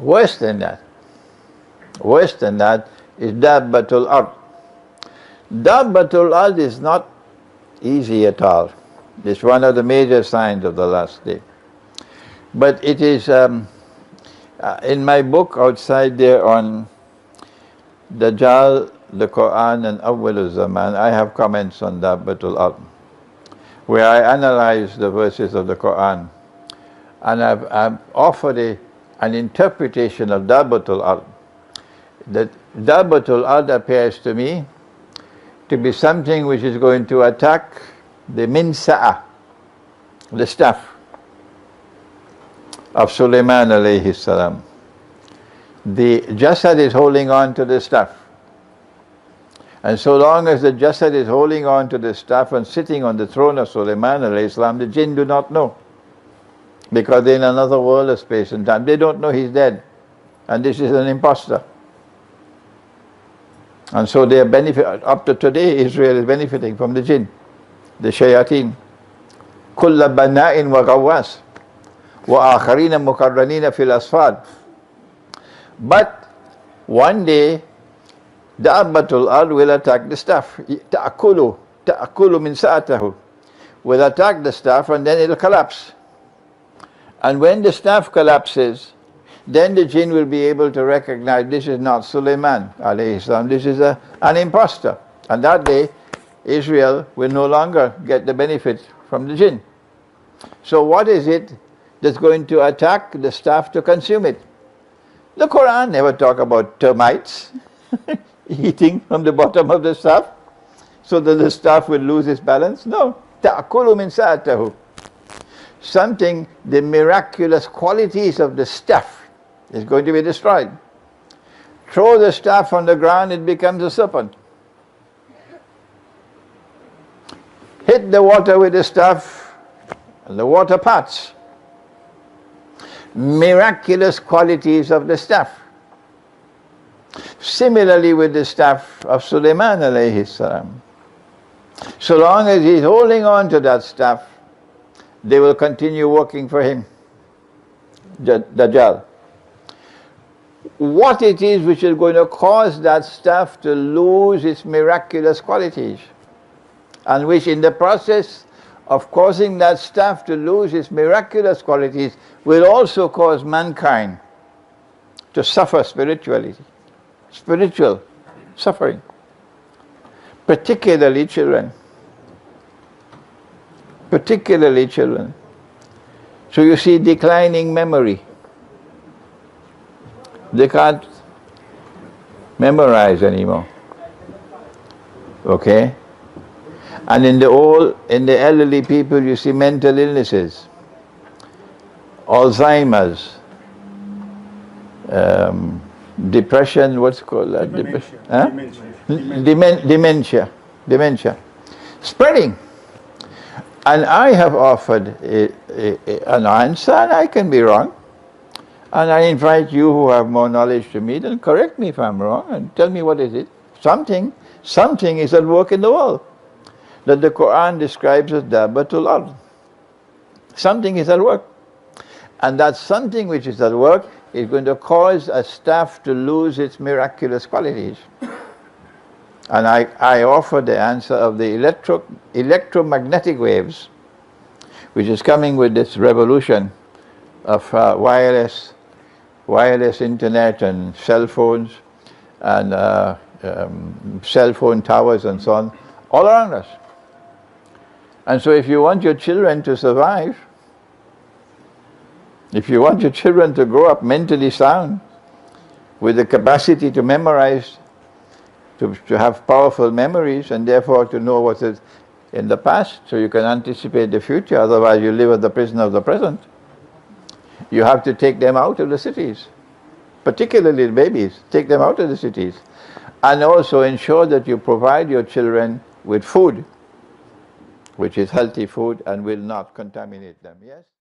Worse than that. Worse than that is Dabbatul Ard. Dabbatul Ard is not easy at all. It's one of the major signs of the last day. But it is, in my book outside there on Dajjal, the Quran and Awwalul Zaman, I have comments on Dabbatul Ard, where I analyze the verses of the Quran. And I've offered an interpretation of Dabbatul Ard. That Dabbatul Ard appears to me to be something which is going to attack the minsa'a, the staff of Sulaiman alayhi salam. The jasad is holding on to the staff. And so long as the jasad is holding on to the staff and sitting on the throne of Sulaiman alayhi salam, the jinn do not know. Because they're in another world of space and time. They don't know he's dead. And this is an impostor. And so they are up to today, Israel is benefiting from the jinn, the shayateen. كُلَّ بَنَاءٍ وَغَوَّاسٍ وَآخَرِينَ مُقَرَّنِينَ فِي الْأَصْفَادِ. But one day, Dabbatul Ard will attack the staff. تَأْكُلُ مِنْ سَأَتَهُ. Will attack the staff and then it'll collapse. And when the staff collapses, then the jinn will be able to recognize this is not Sulaiman alayhi salam, this is an impostor. And that day, Israel will no longer get the benefit from the jinn. So what is it that's going to attack the staff to consume it? The Quran never talks about termites eating from the bottom of the staff so that the staff will lose its balance. No. تَأْكُلُ مِنْ سَأَتَهُ. Something, the miraculous qualities of the staff is going to be destroyed. Throw the staff on the ground, it becomes a serpent. Hit the water with the staff, and the water parts. Miraculous qualities of the staff. Similarly with the staff of Sulaiman alayhi salam. So long as he's holding on to that staff, they will continue working for him, Dajjal. What it is which is going to cause that staff to lose its miraculous qualities, and which in the process of causing that staff to lose its miraculous qualities will also cause mankind to suffer spiritual suffering, particularly children. Particularly children. So you see declining memory. They can't memorize anymore. Okay? And in the elderly people you see mental illnesses, Alzheimer's, depression, what's it called that? Dementia. Spreading. And I have offered an answer, and I can be wrong. And I invite you who have more knowledge to me, then correct me if I'm wrong and tell me what is it. Something is at work in the world that the Quran describes as Dabbatul Ard. Something is at work. And that something which is at work is going to cause a staff to lose its miraculous qualities. And I offer the answer of the electromagnetic waves, which is coming with this revolution of wireless internet and cell phones and cell phone towers and so on, all around us. And so if you want your children to survive, if you want your children to grow up mentally sound, with the capacity to memorize, to have powerful memories, and therefore to know what is in the past, so you can anticipate the future, otherwise you live at the prison of the present. You have to take them out of the cities, particularly the babies, take them out of the cities. And also ensure that you provide your children with food, which is healthy food and will not contaminate them, yes?